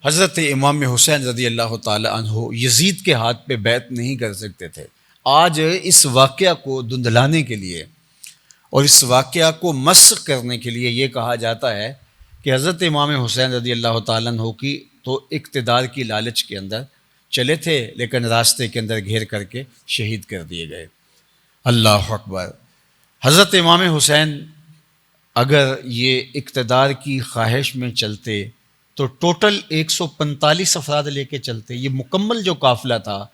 حضرت امام حسین رضی اللہ تعالی عنہ یزید کے ہاتھ پہ بیعت نہیں کر سکتے تھے۔ آج اس واقعہ کو دھندلانے کے لیے اور اس واقعہ کو مسخ کرنے کے لیے یہ کہا جاتا ہے کہ حضرت امام حسین رضی اللہ تعالیٰ عنہ کی تو اقتدار کی لالچ کے اندر چلے تھے، لیکن راستے کے اندر گھیر کر کے شہید کر دیے گئے۔ اللہ اکبر۔ حضرت امام حسین اگر یہ اقتدار کی خواہش میں چلتے تو ٹوٹل 145 افراد لے کے چلتے۔ یہ مکمل جو قافلہ تھا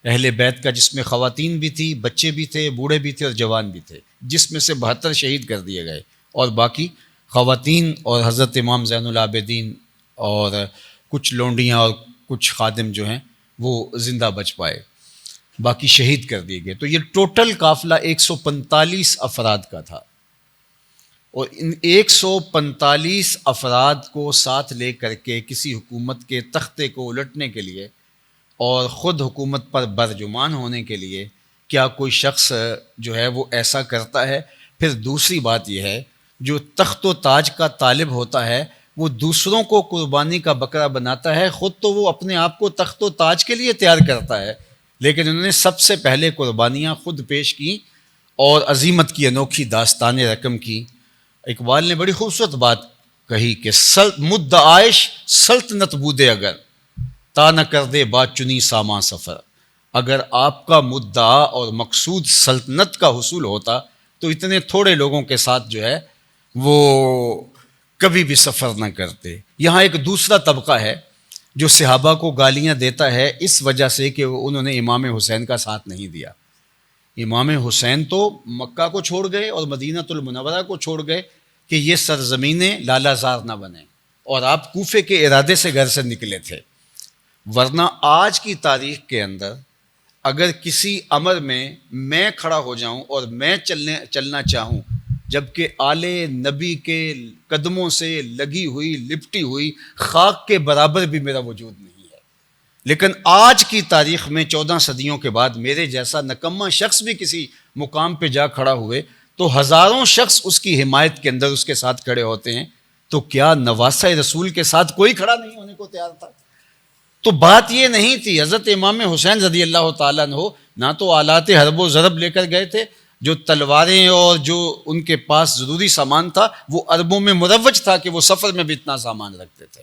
اہل بیت کا، جس میں خواتین بھی تھی، بچے بھی تھے، بوڑھے بھی تھے اور جوان بھی تھے، جس میں سے 72 شہید کر دیے گئے اور باقی خواتین اور حضرت امام زین العابدین اور کچھ لونڈیاں اور کچھ خادم جو ہیں وہ زندہ بچ پائے، باقی شہید کر دیے گئے۔ تو یہ ٹوٹل قافلہ 145 افراد کا تھا، اور ان 145 افراد کو ساتھ لے کر کے کسی حکومت کے تختے کو الٹنے کے لیے اور خود حکومت پر برجمان ہونے کے لیے کیا کوئی شخص جو ہے وہ ایسا کرتا ہے؟ پھر دوسری بات یہ ہے، جو تخت و تاج کا طالب ہوتا ہے وہ دوسروں کو قربانی کا بکرا بناتا ہے، خود تو وہ اپنے آپ کو تخت و تاج کے لیے تیار کرتا ہے، لیکن انہوں نے سب سے پہلے قربانیاں خود پیش کی اور عظیمت کی انوکھی داستان رقم کی۔ اقبال نے بڑی خوبصورت بات کہی کہ مدعائش سلطنت بودے اگر تا نہ کر دے بات چنی ساما سفر۔ اگر آپ کا مدعا اور مقصود سلطنت کا حصول ہوتا تو اتنے تھوڑے لوگوں کے ساتھ جو ہے وہ کبھی بھی سفر نہ کرتے۔ یہاں ایک دوسرا طبقہ ہے جو صحابہ کو گالیاں دیتا ہے اس وجہ سے کہ انہوں نے امام حسین کا ساتھ نہیں دیا۔ امام حسین تو مکہ کو چھوڑ گئے اور مدینہ المنورہ کو چھوڑ گئے کہ یہ سرزمینیں لالہ زار نہ بنیں، اور آپ کوفے کے ارادے سے گھر سے نکلے تھے۔ ورنہ آج کی تاریخ کے اندر اگر کسی امر میں کھڑا ہو جاؤں اور میں چلنا چاہوں، جبکہ آل نبی کے قدموں سے لگی ہوئی لپٹی ہوئی خاک کے برابر بھی میرا وجود نہیں ہے، لیکن آج کی تاریخ میں 14 صدیوں کے بعد میرے جیسا نکما شخص بھی کسی مقام پہ جا کھڑا ہوئے تو ہزاروں شخص اس کی حمایت کے اندر اس کے ساتھ کھڑے ہوتے ہیں، تو کیا نواسہ رسول کے ساتھ کوئی کھڑا نہیں ہونے کو تیار تھا؟ تو بات یہ نہیں تھی۔ حضرت امام حسین رضی اللہ تعالیٰ عنہ نہ تو آلات حرب و ضرب لے کر گئے تھے، جو تلواریں اور جو ان کے پاس ضروری سامان تھا وہ عربوں میں مروج تھا کہ وہ سفر میں بھی اتنا سامان رکھتے تھے۔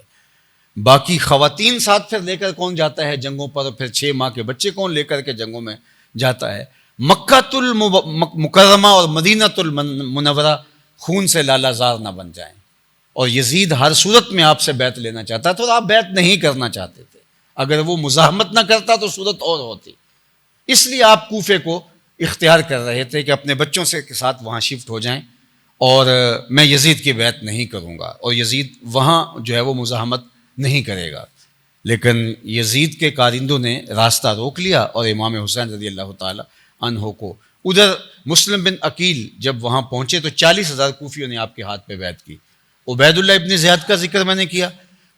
باقی خواتین ساتھ پھر لے کر کون جاتا ہے جنگوں پر؟ پھر 6 ماہ کے بچے کون لے کر کے جنگوں میں جاتا ہے؟ مکہ المکرمہ اور مدینہ المنورہ خون سے لالہ زار نہ بن جائیں، اور یزید ہر صورت میں آپ سے بیعت لینا چاہتا تھا اور آپ بیعت نہیں کرنا چاہتے تھے۔ اگر وہ مزاحمت نہ کرتا تو صورت اور ہوتی، اس لیے آپ کوفے کو اختیار کر رہے تھے کہ اپنے بچوں سے کے ساتھ وہاں شفٹ ہو جائیں، اور میں یزید کی بیعت نہیں کروں گا، اور یزید وہاں جو ہے وہ مزاحمت نہیں کرے گا۔ لیکن یزید کے کارندوں نے راستہ روک لیا اور امام حسین رضی اللہ تعالی عنہ کو ادھر مسلم بن عقیل جب وہاں پہنچے تو 40,000 کوفیوں نے آپ کے ہاتھ پہ بیعت کی۔ عبید اللہ ابن زیاد کا ذکر میں نے کیا،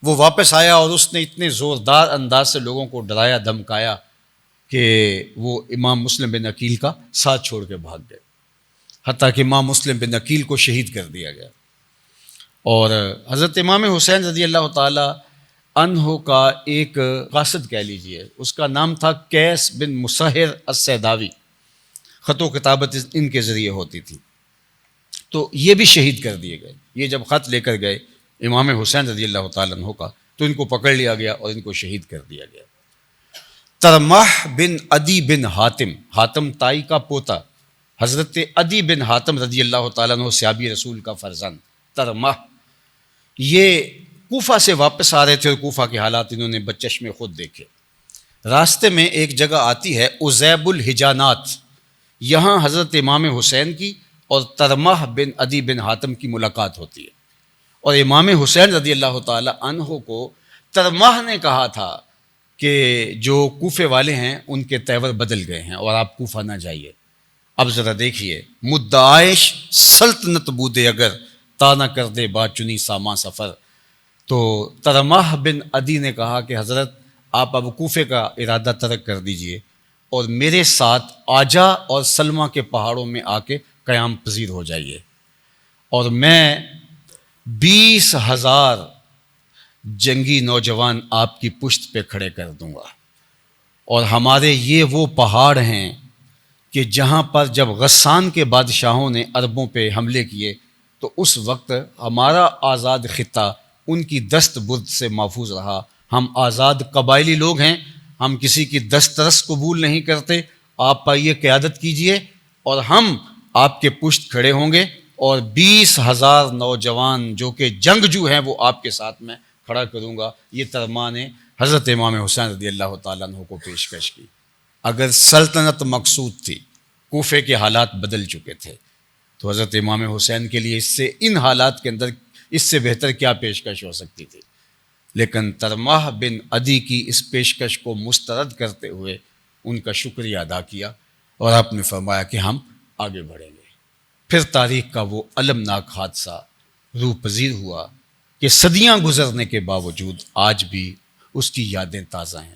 وہ واپس آیا اور اس نے اتنے زوردار انداز سے لوگوں کو ڈرایا دھمکایا کہ وہ امام مسلم بن عقیل کا ساتھ چھوڑ کے بھاگ گئے، حتیٰ کہ امام مسلم بن عقیل کو شہید کر دیا گیا۔ اور حضرت امام حسین رضی اللہ تعالی عنہ کا ایک قاصد کہہ لیجئے، اس کا نام تھا قیس بن مسہر السیداوی، خط و کتابت ان کے ذریعے ہوتی تھی، تو یہ بھی شہید کر دیے گئے۔ یہ جب خط لے کر گئے امام حسین رضی اللہ تعالیٰ عنہ کا تو ان کو پکڑ لیا گیا اور ان کو شہید کر دیا گیا۔ ترمح بن عدی بن حاتم، حاتم تائی کا پوتا، حضرت عدی بن حاتم رضی اللہ تعالیٰ عنہ صحابی رسول کا فرزند ترمح، یہ کوفہ سے واپس آ رہے تھے اور کوفہ کے حالات انہوں نے بچشم خود دیکھے۔ راستے میں ایک جگہ آتی ہے عزیب الحجانات، یہاں حضرت امام حسین کی اور ترمح بن عدی بن حاتم کی ملاقات ہوتی ہے، اور امام حسین رضی اللہ تعالی عنہ کو ترمح نے کہا تھا کہ جو کوفے والے ہیں ان کے تیور بدل گئے ہیں اور آپ کوفہ نہ جائیے۔ اب ذرا دیکھیے، مدعائش سلطنت بودے اگر تا نہ کر دے بات چنی ساما سفر، تو ترمح بن عدی نے کہا کہ حضرت آپ اب کوفے کا ارادہ ترک کر دیجئے اور میرے ساتھ آجا اور سلمہ کے پہاڑوں میں آ کے قیام پذیر ہو جائیے، اور میں 20,000 جنگی نوجوان آپ کی پشت پہ کھڑے کر دوں گا، اور ہمارے یہ وہ پہاڑ ہیں کہ جہاں پر جب غسان کے بادشاہوں نے عربوں پہ حملے کیے تو اس وقت ہمارا آزاد خطہ ان کی دست برد سے محفوظ رہا۔ ہم آزاد قبائلی لوگ ہیں، ہم کسی کی دسترس قبول نہیں کرتے۔ آپ آئیے، قیادت کیجئے، اور ہم آپ کے پشت کھڑے ہوں گے، اور 20,000 نوجوان جو کہ جنگجو ہیں وہ آپ کے ساتھ میں کھڑا کروں گا۔ یہ ترمان حضرت امام حسین رضی اللہ تعالیٰ عنہ کو پیشکش کی۔ اگر سلطنت مقصود تھی، کوفے کے حالات بدل چکے تھے، تو حضرت امام حسین کے لیے ان حالات کے اندر اس سے بہتر کیا پیشکش ہو سکتی تھی؟ لیکن ترماح بن عدی کی اس پیشکش کو مسترد کرتے ہوئے ان کا شکریہ ادا کیا، اور آپ نے فرمایا کہ ہم آگے بڑھیں گے۔ پھر تاریخ کا وہ المناک حادثہ روح پذیر ہوا کہ صدیاں گزرنے کے باوجود آج بھی اس کی یادیں تازہ ہیں۔